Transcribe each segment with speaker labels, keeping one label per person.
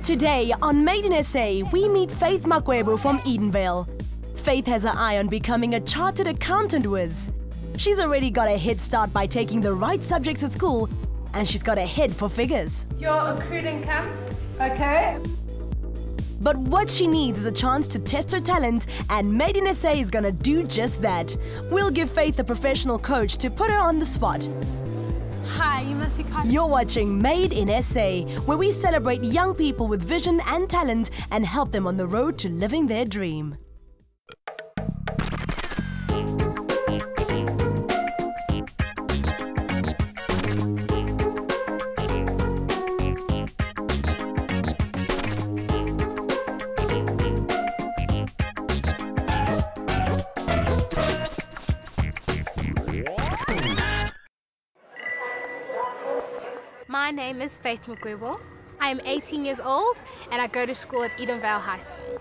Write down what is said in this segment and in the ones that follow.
Speaker 1: Today on Made in SA, we meet Faith Makwebo from Edenvale. Faith has her eye on becoming a chartered accountant whiz. She's already got a head start by taking the right subjects at school, and she's got a head for figures.
Speaker 2: Your accrued income, okay?
Speaker 1: But what she needs is a chance to test her talent, and Made in SA is gonna do just that. We'll give Faith a professional coach to put her on the spot.
Speaker 2: Hi, you must be calling.
Speaker 1: You're watching Made in SA, where we celebrate young people with vision and talent and help them on the road to living their dream.
Speaker 2: My name is Faith Makwebo. I am 18 years old and I go to school at Edenvale High School.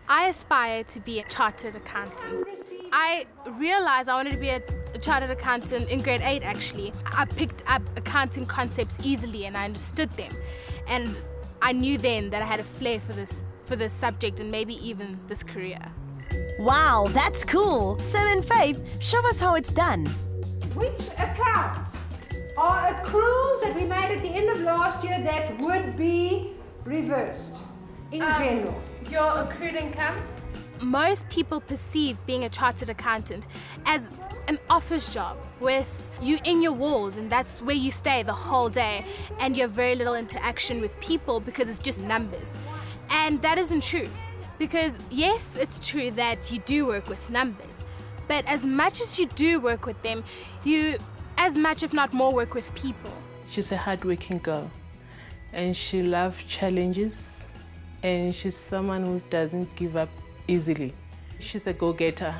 Speaker 2: I aspire to be a chartered accountant. I realized I wanted to be a chartered accountant in grade 8 actually. I picked up accounting concepts easily and I understood them. And I knew then that I had a flair for this subject and maybe even this career.
Speaker 1: Wow, that's cool. So then Faith, show us how it's done.
Speaker 3: Which accounts are accruals that we made at the end of last year that would be reversed in general?
Speaker 2: Your accrued income? Most people perceive being a chartered accountant as an office job with you in your walls, and that's where you stay the whole day, and you have very little interaction with people because it's just numbers. And that isn't true, because yes, it's true that you do work with numbers, but as much as you do work with them, you as much, if not more, work with people.
Speaker 4: She's a hardworking girl and she loves challenges, and she's someone who doesn't give up easily. She's a go-getter.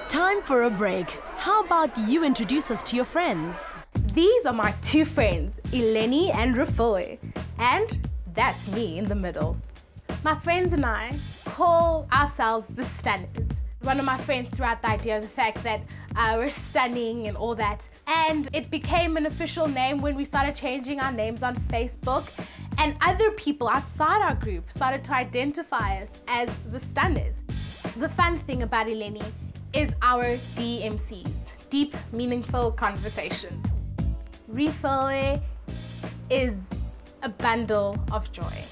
Speaker 1: Time for a break. How about you introduce us to your friends?
Speaker 2: These are my two friends, Eleni and Rafoi, and that's me in the middle. My friends and I call ourselves the Stunners. One of my friends threw out the idea of the fact that we're stunning and all that. And it became an official name when we started changing our names on Facebook. And other people outside our group started to identify us as the Stunners. The fun thing about Eleni is our DMCs, deep, meaningful conversations. Rafoi is a bundle of joy.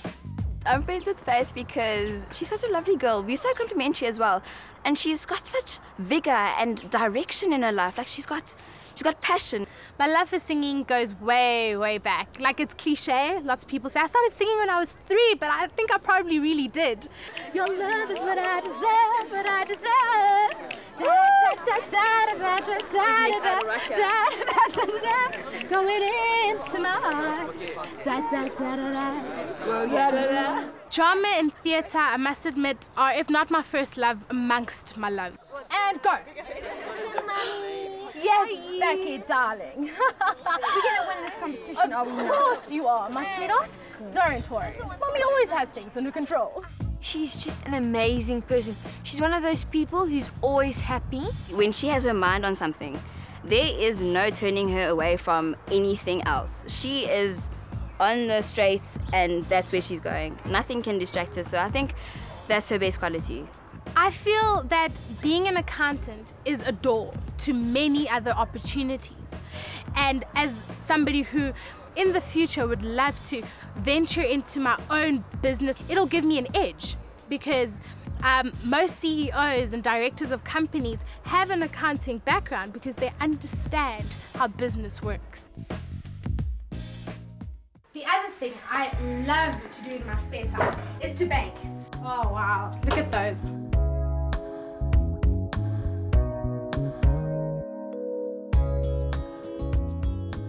Speaker 5: I'm friends with Faith because she's such a lovely girl. We're so complimentary as well. And she's got such vigor and direction in her life. Like she's got passion.
Speaker 2: My love for singing goes way, way back. Like it's cliche, lots of people say, I started singing when I was 3, but I think I probably really did. Your love is what I deserve, what I deserve. Going into my heart. Drama and theatre, I must admit, are if not my first love, amongst my love. And go. Yes, Becky, darling.
Speaker 3: We're gonna win this competition, are we not?
Speaker 2: Of course you are, my sweetheart. Don't worry. Mommy always has things under control.
Speaker 6: She's just an amazing person. She's one of those people who's always happy.
Speaker 5: When she has her mind on something, there is no turning her away from anything else. She is on the straights and that's where she's going. Nothing can distract her, so I think that's her best quality.
Speaker 2: I feel that being an accountant is a door to many other opportunities. And as somebody who in the future would love to venture into my own business, it'll give me an edge because most CEOs and directors of companies have an accounting background because they understand how business works. The other thing I love to do in my spare time is to bake. Oh wow, look at those.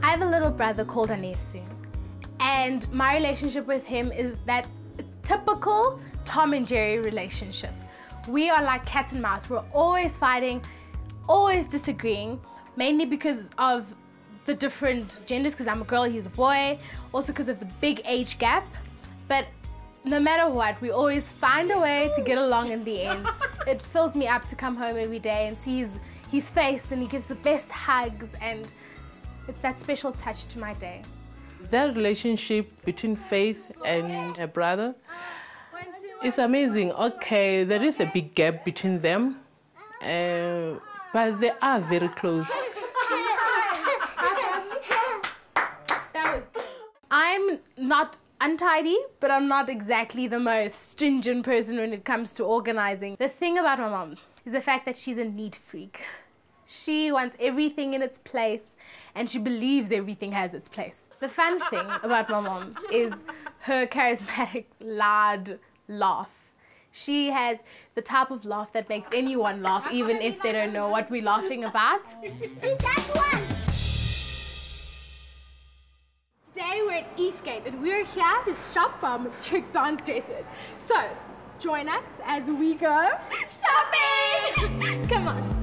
Speaker 2: I have a little brother called Anesu, and my relationship with him is that typical Tom and Jerry relationship. We are like cat and mouse. We're always fighting, always disagreeing, mainly because of the different genders, because I'm a girl, he's a boy, also because of the big age gap. But no matter what, we always find a way to get along in the end. It fills me up to come home every day and see his face, and he gives the best hugs, and it's that special touch to my day.
Speaker 4: That relationship between Faith and her brother is amazing. Okay, there is a big gap between them, but they are very close.
Speaker 2: I'm not untidy, but I'm not exactly the most stringent person when it comes to organizing. The thing about my mom is the fact that she's a neat freak. She wants everything in its place, and she believes everything has its place. The fun thing about my mom is her charismatic, loud laugh. She has the type of laugh that makes anyone laugh, even if they don't know what we're laughing about.
Speaker 6: That's one.
Speaker 2: Today we're at Eastgate, and we're here to shop for matric dance dresses. So, join us as we go shopping! Come on.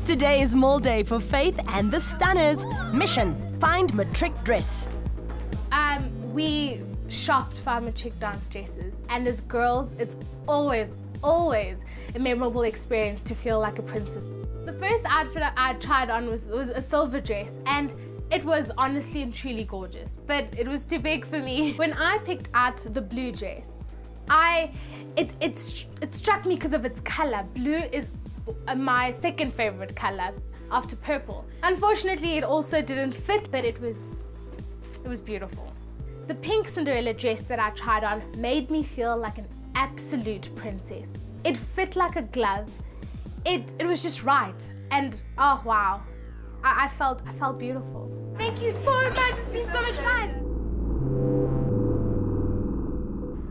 Speaker 1: Today is mall day for Faith and the Stunners. Mission: find matric dress.
Speaker 2: We shopped for matric dance dresses, and as girls, it's always a memorable experience to feel like a princess. The first outfit I tried on was a silver dress, and it was honestly and truly gorgeous, but it was too big for me. When I picked out the blue dress, it struck me because of its color. Blue is my second favorite color after purple. Unfortunately, it also didn't fit, but it was beautiful. The pink Cinderella dress that I tried on made me feel like an absolute princess. It fit like a glove. It was just right, and oh wow, I felt beautiful. Thank you so much. It's been so much fun.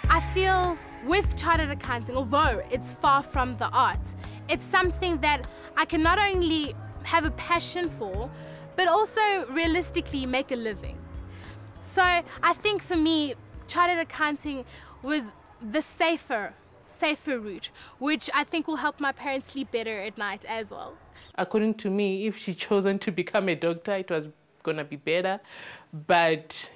Speaker 2: I feel with chartered accounting, although it's far from the art, it's something that I can not only have a passion for, but also realistically make a living. So I think for me, chartered accounting was the safer route, which I think will help my parents sleep better at night as well.
Speaker 4: According to me, if she chosen to become a doctor, it was gonna be better. But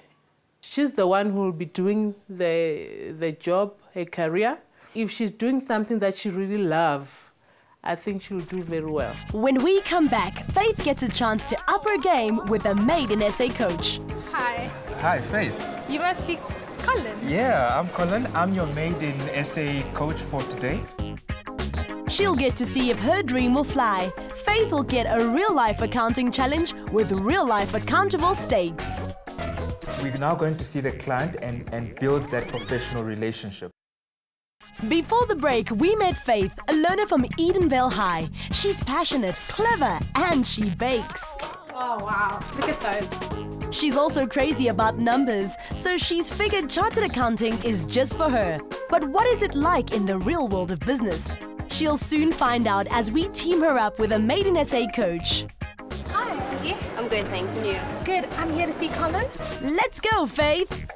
Speaker 4: she's the one who will be doing the job, her career. If she's doing something that she really loves, I think she'll do very well.
Speaker 1: When we come back, Faith gets a chance to up her game with a Made in SA coach.
Speaker 2: Hi.
Speaker 7: Hi, Faith.
Speaker 2: You must be Colin.
Speaker 7: Yeah, I'm Colin. I'm your Made in SA coach for today.
Speaker 1: She'll get to see if her dream will fly. Faith will get a real-life accounting challenge with real-life accountable stakes.
Speaker 7: We're now going to see the client and build that professional relationship.
Speaker 1: Before the break, we met Faith, a learner from Edenvale High. She's passionate, clever, and she bakes.
Speaker 2: Oh wow, look at those.
Speaker 1: She's also crazy about numbers, so she's figured chartered accounting is just for her. But what is it like in the real world of business? She'll soon find out as we team her up with a Made in SA coach.
Speaker 2: Hi, how are you?
Speaker 5: I'm good, thanks. And you?
Speaker 2: Good, I'm here to see Colin.
Speaker 1: Let's go, Faith!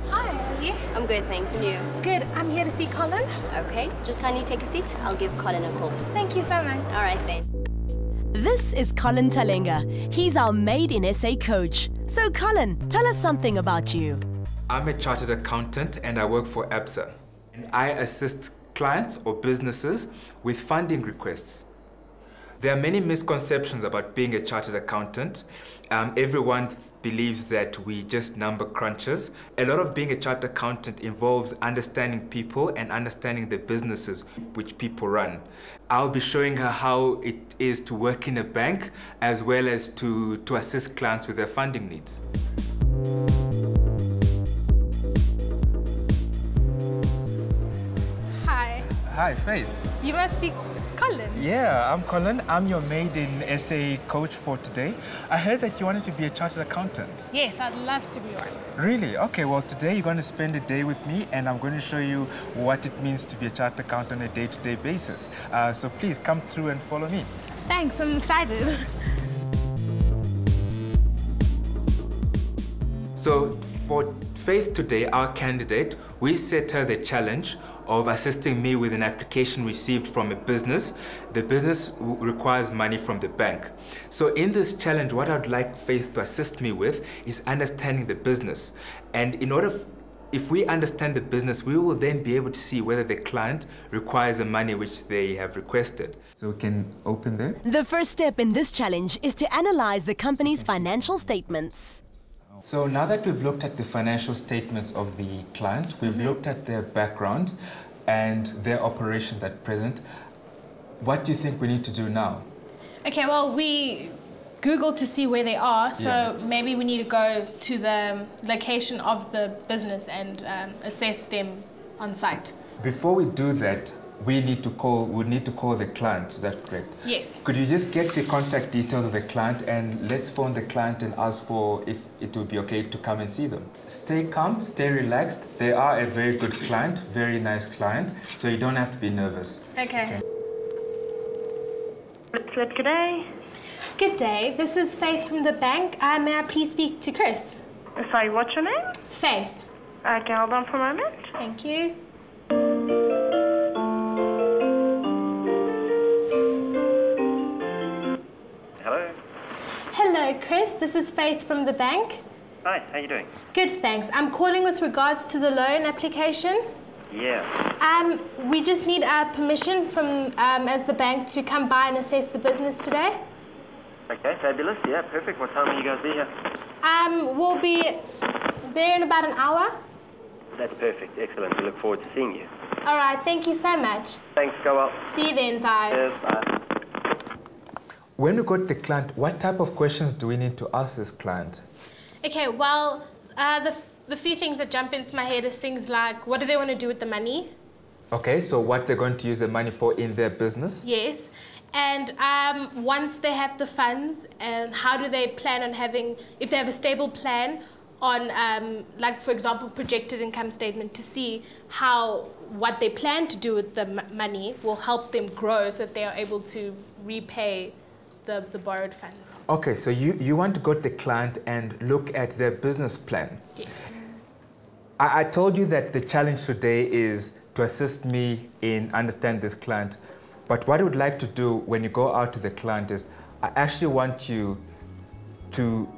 Speaker 2: Hi, how are you?
Speaker 5: I'm good, thanks. And you?
Speaker 2: Good, I'm here to see Colin.
Speaker 5: Okay, just kindly take a seat. I'll give Colin a call.
Speaker 2: Thank you so much.
Speaker 5: All right, then.
Speaker 1: This is Colin Talenga. He's our Made in SA coach. So Colin, tell us something about you.
Speaker 7: I'm a chartered accountant and I work for ABSA. And I assist clients or businesses with funding requests. There are many misconceptions about being a chartered accountant. Everyone believes that we just number crunchers. A lot of being a chartered accountant involves understanding people and understanding the businesses which people run. I'll be showing her how it is to work in a bank as well as to assist clients with their funding needs.
Speaker 2: Hi.
Speaker 7: Hi, Faith.
Speaker 2: You must be Colin.
Speaker 7: Yeah, I'm Colin. I'm your Made in SA coach for today. I heard that you wanted to be a chartered accountant.
Speaker 2: Yes, I'd love to be one.
Speaker 7: Really? Okay, well today you're going to spend a day with me and I'm going to show you what it means to be a chartered accountant on a day-to-day basis. So please come through and follow me.
Speaker 2: Thanks, I'm excited.
Speaker 7: So for Faith today, our candidate, we set her the challenge of assisting me with an application received from a business. The business requires money from the bank. So in this challenge, what I'd like Faith to assist me with is understanding the business. And in order If we understand the business, we will then be able to see whether the client requires the money which they have requested. So we can open there.
Speaker 1: The first step in this challenge is to analyze the company's financial statements.
Speaker 7: So now that we've looked at the financial statements of the client, we've looked at their background and their operations at present, what do you think we need to do now?
Speaker 2: Okay, well, we Googled to see where they are, so maybe we need to go to the location of the business and assess them on site.
Speaker 7: Before we do that, we need to call the client, is that correct?
Speaker 2: Yes.
Speaker 7: Could you just get the contact details of the client and let's phone the client and ask for if it would be okay to come and see them. Stay calm, stay relaxed. They are a very good client, very nice client, so you don't have to be nervous.
Speaker 2: Okay.
Speaker 8: Good day.
Speaker 2: Good day. This is Faith from the bank. May I please speak to Chris?
Speaker 8: Sorry, what's your name?
Speaker 2: Faith.
Speaker 8: Okay, hold on for a moment.
Speaker 2: Thank you.
Speaker 9: Hello.
Speaker 2: Hello, Chris. This is Faith from the bank.
Speaker 9: Hi, how you doing?
Speaker 2: Good, thanks. I'm calling with regards to the loan application.
Speaker 9: Yeah.
Speaker 2: We just need permission from as the bank to come by and assess the business today.
Speaker 9: Okay, fabulous. Yeah, perfect. What time will you guys be here?
Speaker 2: We'll be there in about an hour.
Speaker 9: That's perfect. Excellent. We look forward to seeing you.
Speaker 2: All right, thank you so much.
Speaker 9: Thanks. Go well.
Speaker 2: See you then. Bye.
Speaker 9: Cheers. Bye.
Speaker 7: When we got the client, what type of questions do we need to ask this client?
Speaker 2: Okay, well, the few things that jump into my head are things like, what do they want to do with the money?
Speaker 7: Okay, so what they're going to use the money for in their business?
Speaker 2: Yes. And once they have the funds, and how do they plan on having, if they have a stable plan on, like, for example, projected income statement to see how what they plan to do with the money will help them grow so that they are able to repay the borrowed funds.
Speaker 7: Okay, so you want to go to the client and look at their business plan?
Speaker 2: Yes.
Speaker 7: I told you that the challenge today is to assist me in understand this client. But what I would like to do when you go out to the client is I actually want you to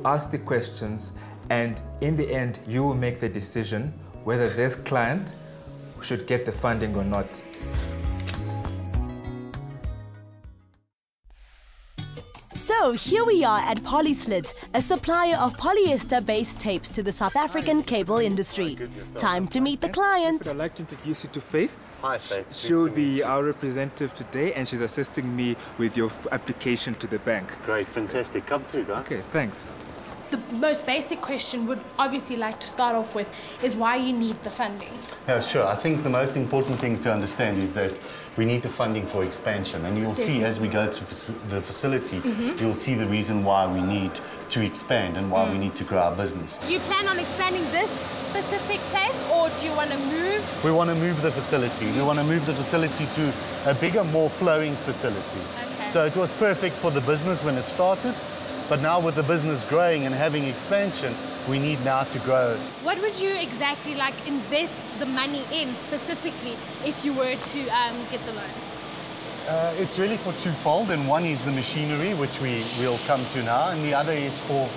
Speaker 7: ask the questions, and in the end, you will make the decision whether this client should get the funding or not.
Speaker 1: So here we are at Polyslit, a supplier of polyester-based tapes to the South African cable industry. Time to meet the client.
Speaker 7: I'd like to introduce you to Faith.
Speaker 10: Hi, Faith.
Speaker 7: She'll be our representative today, and she's assisting me with your application to the bank.
Speaker 10: Great, fantastic. Come through, guys.
Speaker 7: Okay, thanks.
Speaker 2: The most basic question would obviously like to start off with is why you need the funding.
Speaker 10: Yeah, sure. I think the most important thing to understand is that we need the funding for expansion, and you'll see as we go through the facility, you'll see the reason why we need to expand and why we need to grow our business.
Speaker 2: Do you plan on expanding this specific place, or do you want to move?
Speaker 10: We want to move the facility. We want to move the facility to a bigger, more flowing facility.
Speaker 2: Okay.
Speaker 10: So it was perfect for the business when it started, but now with the business growing and having expansion, we need now to grow.
Speaker 2: What would you exactly like invest the money in specifically if you were to get the loan?
Speaker 10: It's really for twofold, and one is the machinery, which we'll come to now, and the other is for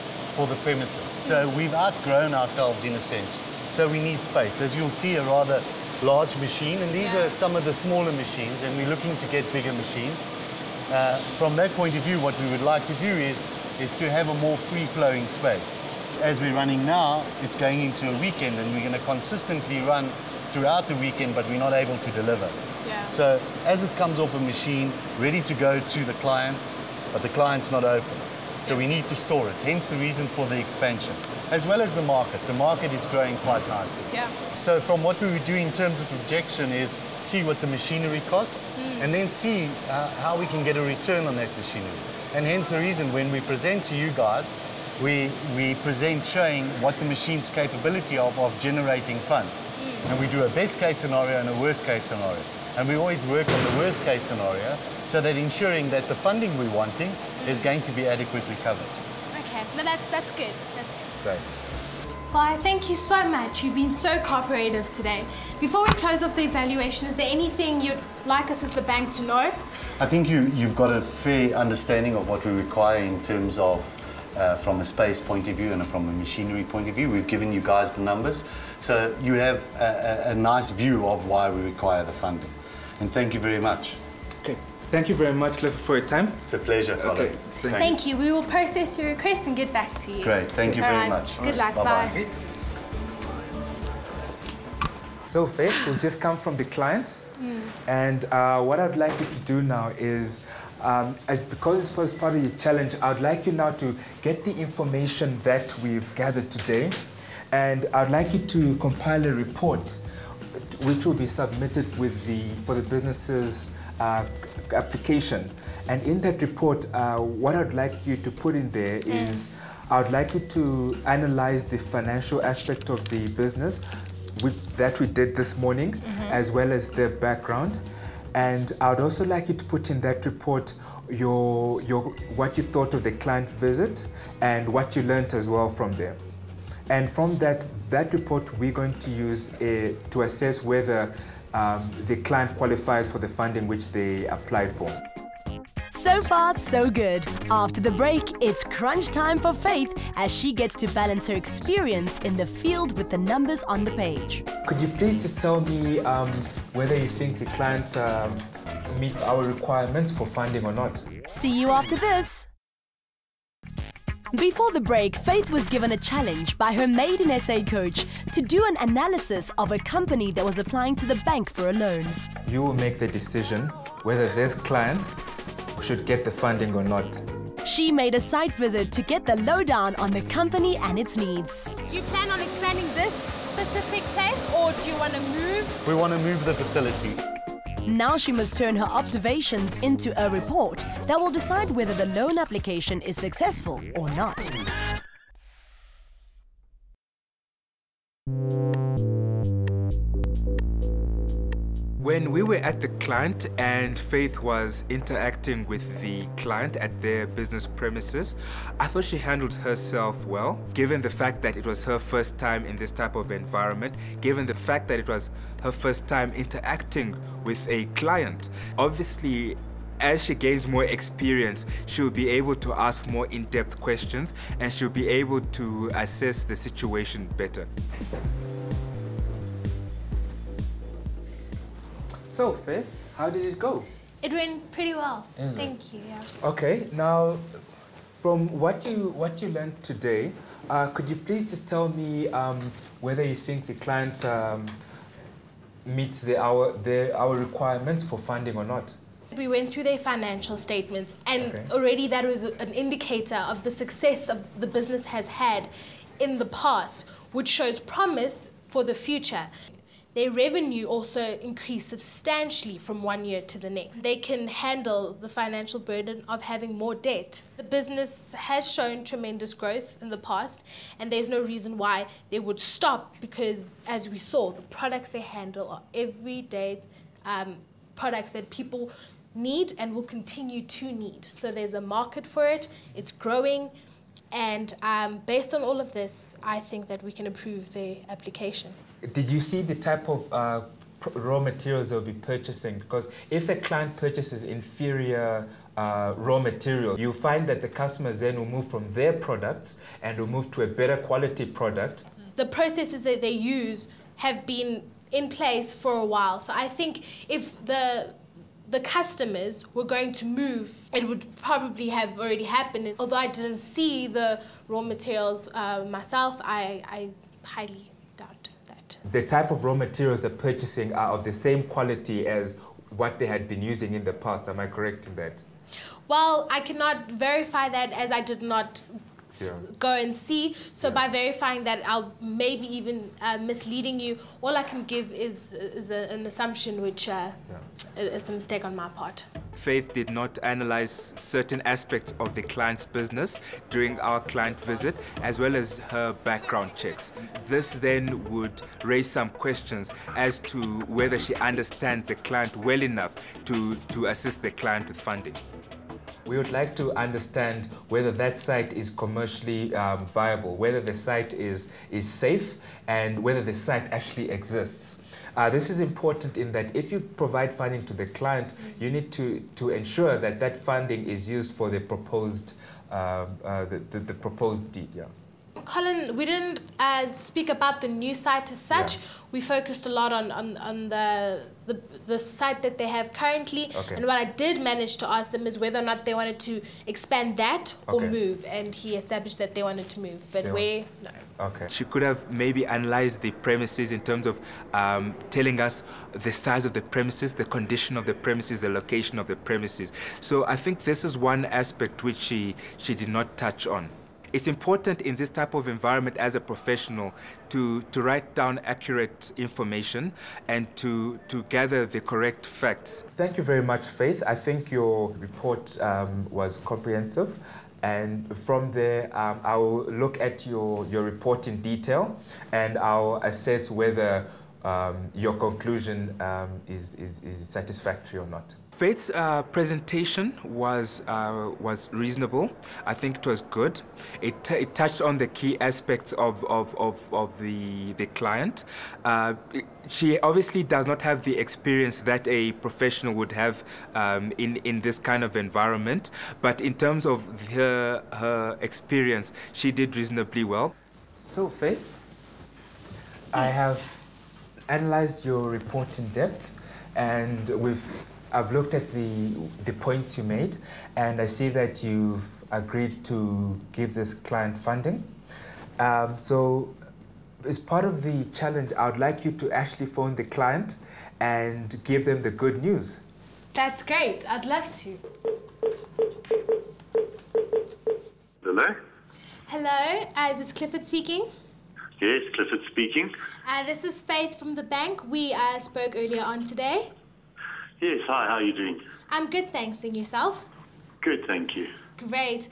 Speaker 10: the premises. So we've outgrown ourselves in a sense, so we need space. As you'll see, a rather large machine, and these are some of the smaller machines, and we're looking to get bigger machines. From that point of view, what we would like to do is to have a more free-flowing space. As we're running now, it's going into a weekend, and we're going to consistently run throughout the weekend, but we're not able to deliver.
Speaker 2: Yeah.
Speaker 10: So as it comes off a machine, ready to go to the client, but the client's not open. So we need to store it, hence the reason for the expansion, as well as the market. The market is growing quite nicely.
Speaker 2: Yeah.
Speaker 10: So from what we would do in terms of projection is see what the machinery costs, and then see how we can get a return on that machinery. And hence the reason when we present to you guys, we present showing what the machine's capability of generating funds. And we do a best case scenario and a worst case scenario. And we always work on the worst case scenario so that ensuring that the funding we're wanting is going to be adequately covered.
Speaker 2: Okay, no, that's good. That's good.
Speaker 10: Great.
Speaker 2: Well, thank you so much. You've been so cooperative today. Before we close off the evaluation, is there anything you'd like us as the bank to know?
Speaker 10: I think you've got a fair understanding of what we require in terms of from a space point of view and from a machinery point of view. We've given you guys the numbers, so you have a nice view of why we require the funding. And thank you very much.
Speaker 7: Okay. Thank you very much, Cliff, for your time.
Speaker 10: It's a pleasure.
Speaker 7: Okay.
Speaker 2: Thank you. We will process your request and get back to you.
Speaker 10: Great. Thank you very much.
Speaker 2: Good luck.
Speaker 10: Bye-bye.
Speaker 2: Bye.
Speaker 7: So, Faith, we've just come from the client. And what I'd like you to do now is, because this was part of your challenge, I'd like you now to get the information that we've gathered today, and I'd like you to compile a report which will be submitted for the business's application. And in that report, what I'd like you to put in there is, I'd like you to analyze the financial aspect of the business that we did this morning, as well as their background. And I'd also like you to put in that report what you thought of the client visit and what you learned as well from them. And from that report, we're going to use to assess whether the client qualifies for the funding which they applied for.
Speaker 1: So far, so good. After the break, it's crunch time for Faith as she gets to balance her experience in the field with the numbers on the page.
Speaker 7: Could you please just tell me whether you think the client meets our requirements for funding or not?
Speaker 1: See you after this. Before the break, Faith was given a challenge by her Made in SA coach to do an analysis of a company that was applying to the bank for a loan.
Speaker 7: You will make the decision whether this client should get the funding or not.
Speaker 1: She made a site visit to get the lowdown on the company and its needs.
Speaker 2: Do you plan on expanding this specific place, or do you want to move?
Speaker 10: We want to move the facility.
Speaker 1: Now she must turn her observations into a report that will decide whether the loan application is successful or not.
Speaker 7: When we were at the client and Faith was interacting with the client at their business premises, I thought she handled herself well, given the fact that it was her first time in this type of environment, given the fact that it was her first time interacting with a client. Obviously, as she gains more experience, she'll be able to ask more in-depth questions and she'll be able to assess the situation better. So, Faith, how did it go?
Speaker 2: It went pretty well. Thank you. Yeah.
Speaker 7: Okay, now from what you learned today, could you please just tell me whether you think the client meets our requirements for funding or not?
Speaker 2: We went through their financial statements, and already that was an indicator of the success of the business has had in the past, which shows promise for the future. Their revenue also increased substantially from one year to the next. They can handle the financial burden of having more debt. The business has shown tremendous growth in the past, and there's no reason why they would stop, because as we saw, the products they handle are everyday products that people need and will continue to need. So there's a market for it, it's growing, and based on all of this, I think that we can approve the application.
Speaker 7: Did you see the type of raw materials they'll be purchasing? Because if a client purchases inferior raw material, you'll find that the customers then will move from their products and will move to a better quality product.
Speaker 2: The processes that they use have been in place for a while. So I think if the customers were going to move, it would probably have already happened. Although I didn't see the raw materials myself, I highly doubt that.
Speaker 7: The type of raw materials they're purchasing are of the same quality as what they had been using in the past. Am I correct in that?
Speaker 2: Well, I cannot verify that, as I did not go and see. So by verifying that, I'll maybe even misleading you. All I can give is an assumption, which is a mistake on my part.
Speaker 7: Faith did not analyze certain aspects of the client's business during our client visit, as well as her background checks. This then would raise some questions as to whether she understands the client well enough to assist the client with funding. We would like to understand whether that site is commercially viable, whether the site is safe, and whether the site actually exists. This is important in that if you provide funding to the client, you need to ensure that that funding is used for the proposed the proposed deed. Yeah.
Speaker 2: Colin, we didn't speak about the new site as such. Yeah. We focused a lot on the site that they have currently. Okay. And what I did manage to ask them is whether or not they wanted to expand that or move. And he established that they wanted to move. But where? No.
Speaker 7: Okay. She could have maybe analyzed the premises in terms of telling us the size of the premises, the condition of the premises, the location of the premises. So I think this is one aspect which she did not touch on. It's important in this type of environment as a professional to write down accurate information and to gather the correct facts. Thank you very much, Faith. I think your report was comprehensive. And from there, I will look at your report in detail and I'll assess whether your conclusion is satisfactory or not. Faith's presentation was reasonable. I think it was good. It touched on the key aspects of the client. She obviously does not have the experience that a professional would have in this kind of environment, but in terms of her experience, she did reasonably well. So, Faith, I have analyzed your report in depth, and I've looked at the points you made, and I see that you've agreed to give this client funding. So as part of the challenge, I would like you to actually phone the client and give them the good news.
Speaker 2: That's great. I'd love to.
Speaker 11: Hello?
Speaker 2: Hello, is this Clifford speaking?
Speaker 11: Yes, Clifford speaking.
Speaker 2: This is Faith from the bank. We spoke earlier on today.
Speaker 11: Yes, hi, how are you doing?
Speaker 2: I'm good, thanks. And yourself?
Speaker 11: Good, thank you.
Speaker 2: Great.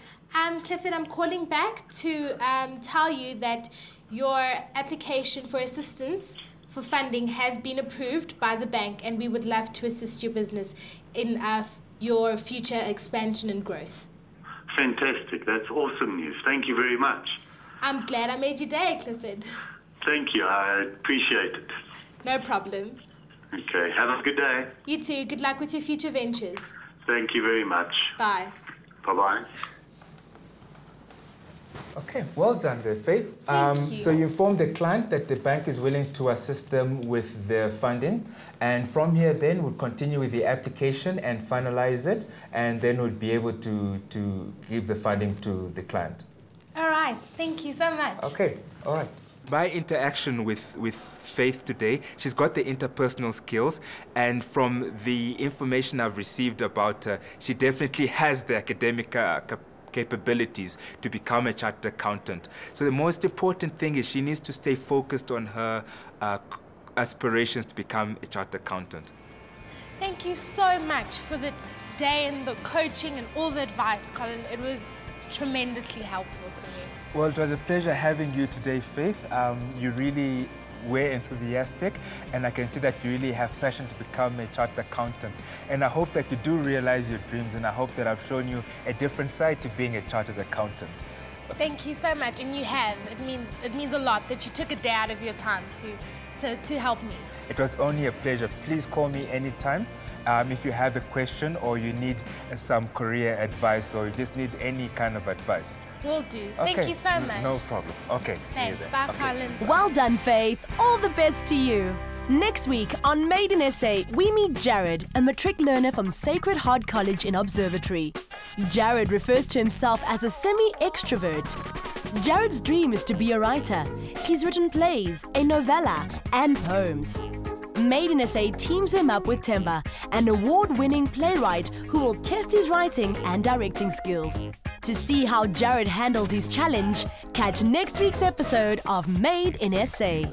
Speaker 2: Clifford, I'm calling back to tell you that your application for assistance for funding has been approved by the bank, and we would love to assist your business in your future expansion and growth.
Speaker 11: Fantastic. That's awesome news. Thank you very much.
Speaker 2: I'm glad I made your day, Clifford.
Speaker 11: Thank you. I appreciate it.
Speaker 2: No problem.
Speaker 11: Okay. Have a good day.
Speaker 2: You too. Good luck with your future ventures.
Speaker 11: Thank you very much.
Speaker 2: Bye.
Speaker 11: Bye-bye.
Speaker 7: Okay, well done there, Faith.
Speaker 2: Thank you.
Speaker 7: So you informed the client that the bank is willing to assist them with their funding, and from here then we'll continue with the application and finalize it, and then we'll be able to give the funding to the client.
Speaker 2: All right, thank you so much.
Speaker 7: Okay, all right. My interaction with Faith today, she's got the interpersonal skills, and from the information I've received about her, she definitely has the academic capabilities to become a chartered accountant. So the most important thing is she needs to stay focused on her aspirations to become a chartered accountant.
Speaker 2: Thank you so much for the day and the coaching and all the advice, Colin. It was tremendously helpful to me.
Speaker 7: Well, it was a pleasure having you today, Faith. You really were enthusiastic, and I can see that you really have passion to become a chartered accountant. And I hope that you do realize your dreams, and I hope that I've shown you a different side to being a chartered accountant.
Speaker 2: Thank you so much, and you have. It means a lot that you took a day out of your time to help me.
Speaker 7: It was only a pleasure. Please call me anytime. If you have a question or you need some career advice or you just need any kind of advice.
Speaker 2: Will do.
Speaker 7: Okay.
Speaker 2: Thank you so much.
Speaker 7: No problem. Okay.
Speaker 2: Thanks.
Speaker 7: See you then.
Speaker 2: Bye,
Speaker 7: Okay.
Speaker 2: Colin.
Speaker 1: Well done, Faith. All the best to you. Next week on Made in SA, we meet Jared, a matric learner from Sacred Heart College in Observatory. Jared refers to himself as a semi-extrovert. Jared's dream is to be a writer. He's written plays, a novella, and poems. Made in SA teams him up with Temba, an award-winning playwright who will test his writing and directing skills. To see how Jared handles his challenge, catch next week's episode of Made in SA.